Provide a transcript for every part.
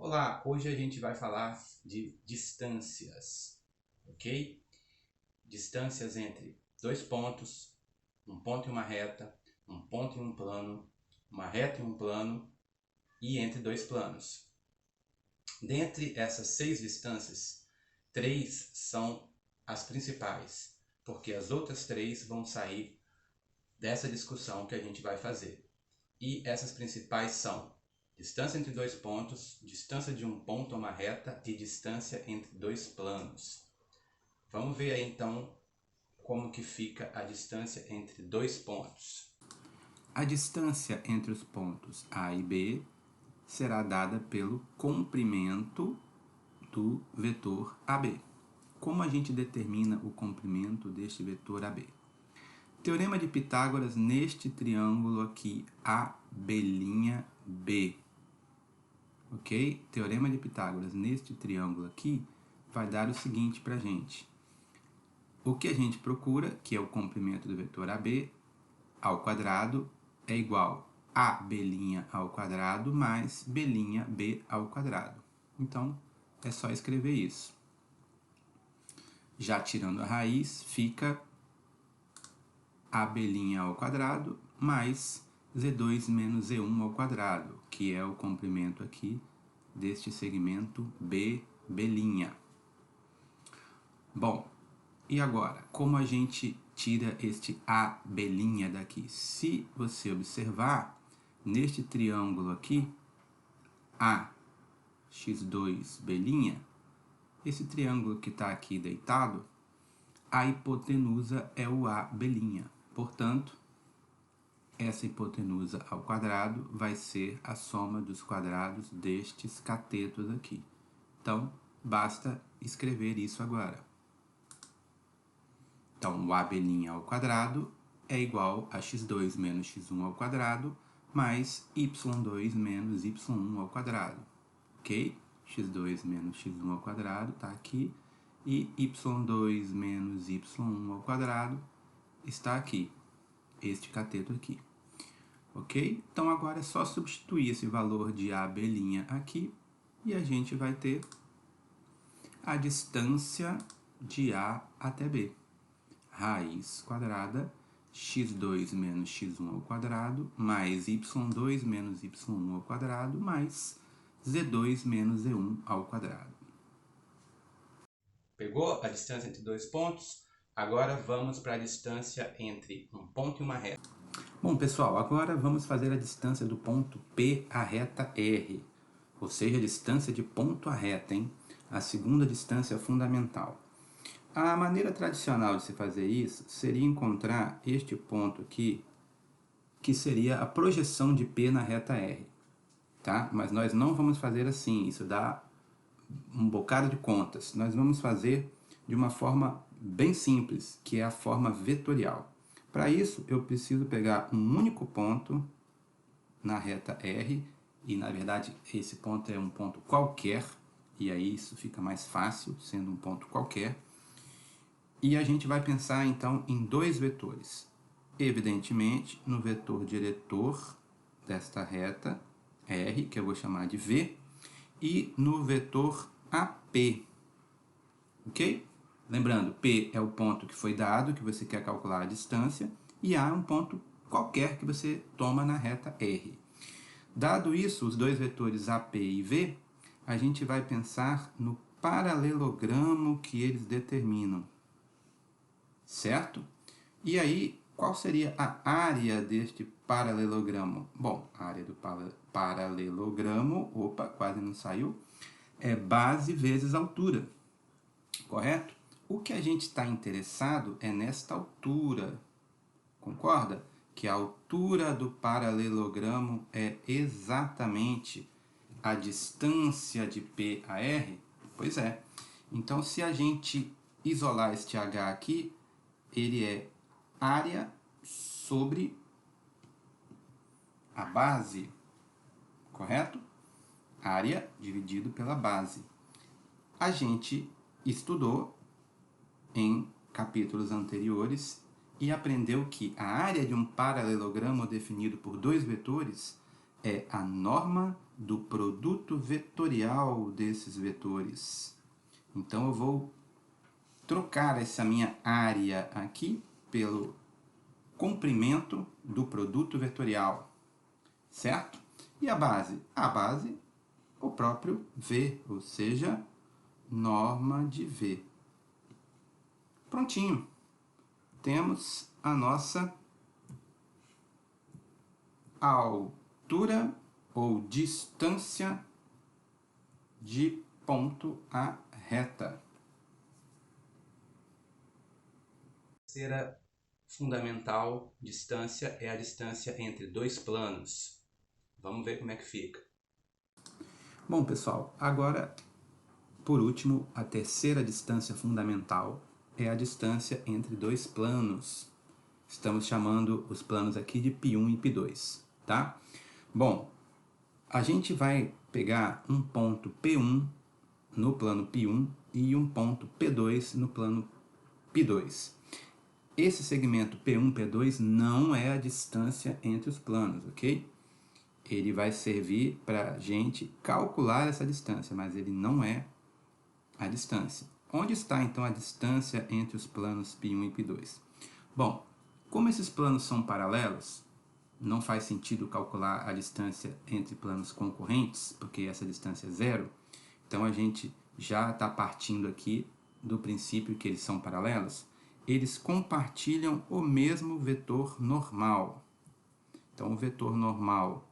Olá, hoje a gente vai falar de distâncias, ok? Distâncias entre dois pontos, um ponto e uma reta, um ponto e um plano, uma reta e um plano e entre dois planos. Dentre essas 6 distâncias, 3 são as principais, porque as outras 3 vão sair dessa discussão que a gente vai fazer. E essas principais são distância entre dois pontos, distância de um ponto a uma reta e distância entre dois planos. Vamos ver aí então como que fica a distância entre dois pontos. A distância entre os pontos A e B será dada pelo comprimento do vetor AB. Como a gente determina o comprimento deste vetor AB? Teorema de Pitágoras neste triângulo aqui, AB. Ok? Teorema de Pitágoras neste triângulo aqui vai dar o seguinte para a gente. O que a gente procura, que é o comprimento do vetor AB ao quadrado, é igual a B' ao quadrado mais B'B ao quadrado. Então, é só escrever isso. Já tirando a raiz, fica AB' ao quadrado mais Z2 menos Z1 ao quadrado, que é o comprimento aqui deste segmento B'. Bom, e agora, como a gente tira este AB' daqui? Se você observar, neste triângulo aqui, AX2B', esse triângulo que está aqui deitado, a hipotenusa é o AB'. Portanto, essa hipotenusa ao quadrado vai ser a soma dos quadrados destes catetos aqui. Então, basta escrever isso agora. Então, o AB' ao quadrado é igual a x2 menos x1 ao quadrado mais y2 menos y1 ao quadrado. Ok? x2 menos x1 ao quadrado está aqui. E y2 menos y1 ao quadrado está aqui. Este cateto aqui. Ok? Então, agora é só substituir esse valor de AB' aqui e a gente vai ter a distância de A até B. Raiz quadrada, x2 menos x1 ao quadrado, mais y2 menos y1 ao quadrado, mais z2 menos z1 ao quadrado. Pegou a distância entre dois pontos? Agora vamos para a distância entre um ponto e uma reta. Bom, pessoal, agora vamos fazer a distância do ponto P à reta R, ou seja, a distância de ponto a reta, hein? A segunda distância fundamental. A maneira tradicional de se fazer isso seria encontrar este ponto aqui, que seria a projeção de P na reta R, tá? Mas nós não vamos fazer assim, isso dá um bocado de contas. Nós vamos fazer de uma forma bem simples, que é a forma vetorial. Para isso, eu preciso pegar um único ponto na reta R, e na verdade esse ponto é um ponto qualquer, e aí isso fica mais fácil, sendo um ponto qualquer. E a gente vai pensar então em dois vetores. Evidentemente, no vetor diretor desta reta R, que eu vou chamar de V, e no vetor AP. Ok? Lembrando, P é o ponto que foi dado, que você quer calcular a distância, e A é um ponto qualquer que você toma na reta R. Dado isso, os dois vetores AP e V, a gente vai pensar no paralelogramo que eles determinam. Certo? E aí, qual seria a área deste paralelogramo? Bom, a área do paralelogramo, opa, quase não saiu, é base vezes altura, correto? O que a gente está interessado é nesta altura, concorda? Que a altura do paralelogramo é exatamente a distância de P a R? Pois é. Então, se a gente isolar este H aqui, ele é área sobre a base, correto? Área dividido pela base. A gente estudou em capítulos anteriores e aprendeu que a área de um paralelogramo definido por dois vetores é a norma do produto vetorial desses vetores. Então eu vou trocar essa minha área aqui pelo comprimento do produto vetorial, certo? E a base? A base, o próprio V, ou seja, norma de V. Prontinho. Temos a nossa altura ou distância de ponto a reta. A terceira fundamental distância é a distância entre dois planos. Vamos ver como é que fica. Bom, pessoal, agora, por último, a terceira distância fundamental é a distância entre dois planos. Estamos chamando os planos aqui de π1 e π2, tá? Bom, a gente vai pegar um ponto P1 no plano π1 e um ponto P2 no plano π2. Esse segmento P1, P2 não é a distância entre os planos, ok? Ele vai servir para a gente calcular essa distância, mas ele não é a distância. Onde está então a distância entre os planos π1 e π2? Bom, como esses planos são paralelos, não faz sentido calcular a distância entre planos concorrentes, porque essa distância é zero. Então a gente já está partindo aqui do princípio que eles são paralelos. Eles compartilham o mesmo vetor normal. Então o vetor normal,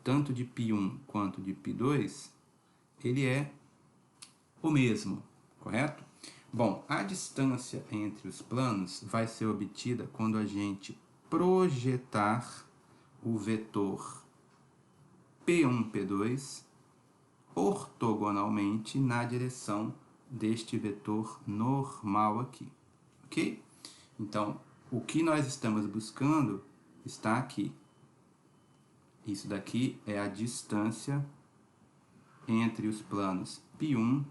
tanto de π1 quanto de π2, ele é o mesmo, correto? Bom, a distância entre os planos vai ser obtida quando a gente projetar o vetor P1, P2 ortogonalmente na direção deste vetor normal aqui, ok? Então, o que nós estamos buscando está aqui. Isso daqui é a distância entre os planos π1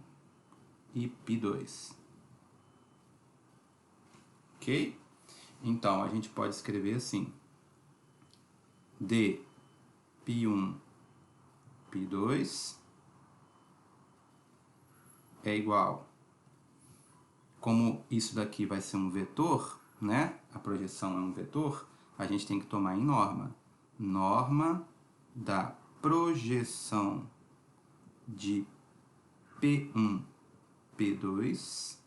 e π2. Ok? Então, a gente pode escrever assim: d π1, π2 é igual. Como isso daqui vai ser um vetor, né? A projeção é um vetor, a gente tem que tomar em norma. Norma da projeção de P1, P2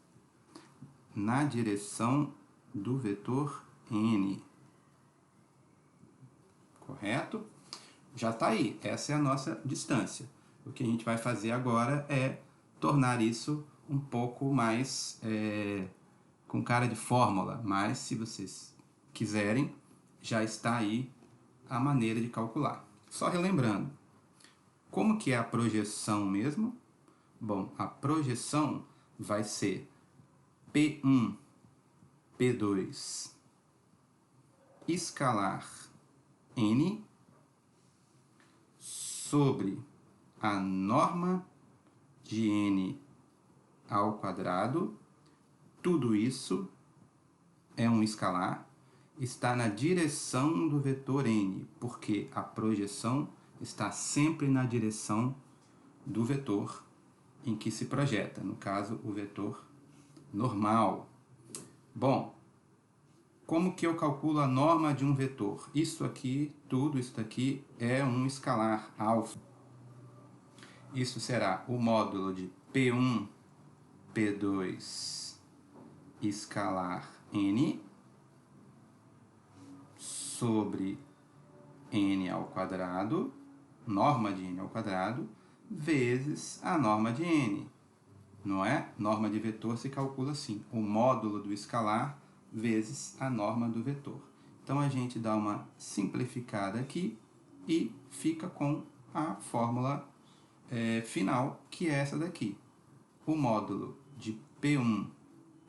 na direção do vetor N. Correto? Já está aí, essa é a nossa distância. O que a gente vai fazer agora é tornar isso um pouco mais com cara de fórmula, mas se vocês quiserem, já está aí a maneira de calcular. Só relembrando, como que é a projeção mesmo? Bom, a projeção vai ser P1, P2 escalar N sobre a norma de N ao quadrado. Tudo isso é um escalar, está na direção do vetor N, porque a projeção está sempre na direção do vetor em que se projeta, no caso, o vetor normal. Bom, como que eu calculo a norma de um vetor? Isso aqui, tudo isso daqui é um escalar alfa. Isso será o módulo de P1, P2 escalar N sobre N ao quadrado, norma de N ao quadrado, vezes a norma de N. Não é? Norma de vetor se calcula assim, o módulo do escalar vezes a norma do vetor. Então a gente dá uma simplificada aqui e fica com a fórmula final, que é essa daqui. O módulo de P1,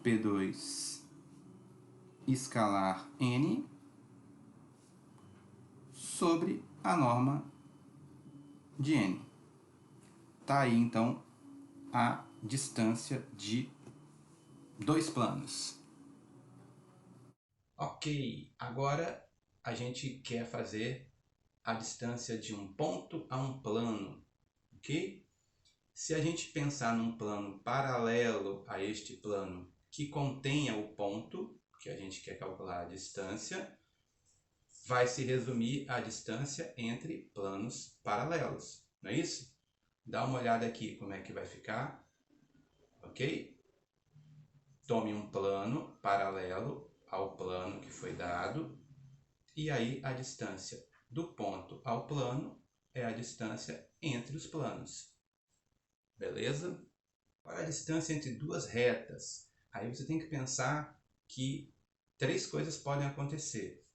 P2 escalar N sobre a norma de N. Tá aí então a distância de dois planos. Ok, agora a gente quer fazer a distância de um ponto a um plano, ok? Se a gente pensar num plano paralelo a este plano que contenha o ponto, que a gente quer calcular a distância, vai se resumir a distância entre planos paralelos, não é isso? Dá uma olhada aqui como é que vai ficar, ok? Tome um plano paralelo ao plano que foi dado, e aí a distância do ponto ao plano é a distância entre os planos. Beleza? Para a distância entre duas retas, aí você tem que pensar que três coisas podem acontecer,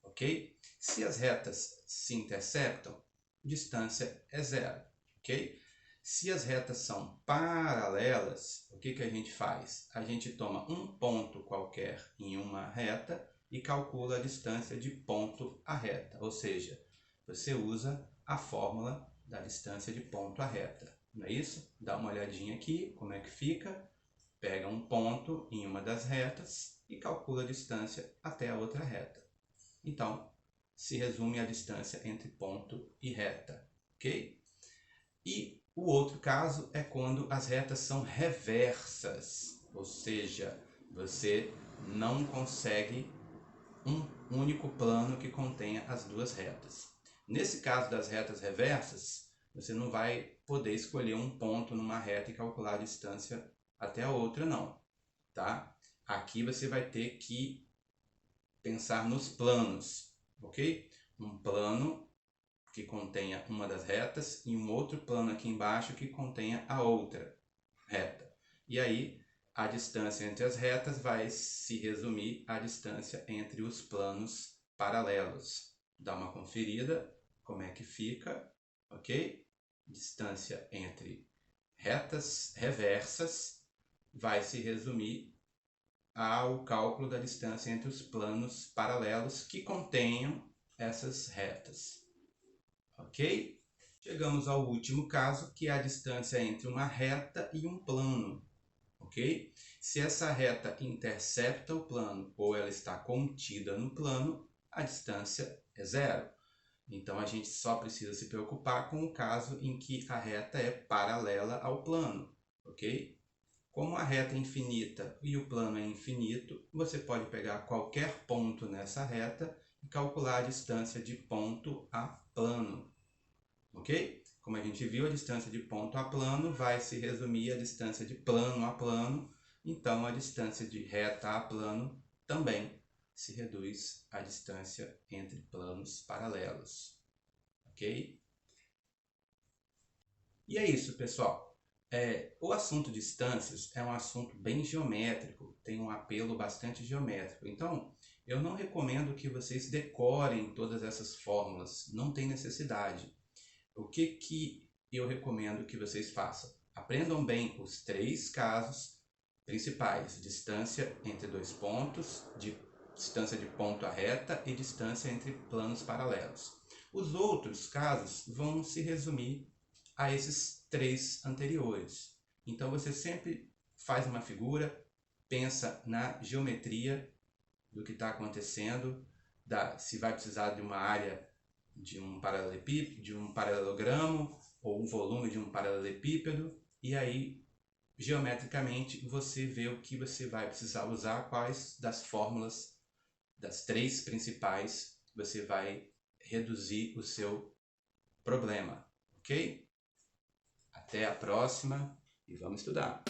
ok? Se as retas se interceptam, distância é zero, ok? Se as retas são paralelas, o que a gente faz? A gente toma um ponto qualquer em uma reta e calcula a distância de ponto a reta, ou seja, você usa a fórmula da distância de ponto a reta, não é isso? Dá uma olhadinha aqui, como é que fica, pega um ponto em uma das retas e calcula a distância até a outra reta. Então, se resume a distância entre ponto e reta, ok? E o outro caso é quando as retas são reversas, ou seja, você não consegue um único plano que contenha as duas retas. Nesse caso das retas reversas, você não vai poder escolher um ponto numa reta e calcular a distância até a outra, não, tá? Aqui você vai ter que pensar nos planos, ok? Um plano que contenha uma das retas e um outro plano aqui embaixo que contenha a outra reta. E aí, a distância entre as retas vai se resumir à distância entre os planos paralelos. Dá uma conferida como é que fica, ok? Distância entre retas reversas vai se resumir ao cálculo da distância entre os planos paralelos que contenham essas retas. Ok? Chegamos ao último caso, que é a distância entre uma reta e um plano. Ok? Se essa reta intercepta o plano ou ela está contida no plano, a distância é zero. Então a gente só precisa se preocupar com o caso em que a reta é paralela ao plano. Ok? Como a reta é infinita e o plano é infinito, você pode pegar qualquer ponto nessa reta e calcular a distância de ponto a plano, ok? Como a gente viu, a distância de ponto a plano vai se resumir à distância de plano a plano, então a distância de reta a plano também se reduz à distância entre planos paralelos, ok? E é isso, pessoal. O assunto distâncias é um assunto bem geométrico, tem um apelo bastante geométrico. Então, eu não recomendo que vocês decorem todas essas fórmulas, não tem necessidade. O que eu recomendo que vocês façam? Aprendam bem os três casos principais: distância entre dois pontos, distância de ponto a reta e distância entre planos paralelos. Os outros casos vão se resumir a esses três anteriores. Então você sempre faz uma figura, pensa na geometria do que está acontecendo, se vai precisar de uma área de um paralelepípedo, de um paralelogramo, ou um volume de um paralelepípedo, e aí geometricamente você vê o que você vai precisar usar, quais das fórmulas, das três principais, você vai reduzir o seu problema, ok? Até a próxima e vamos estudar!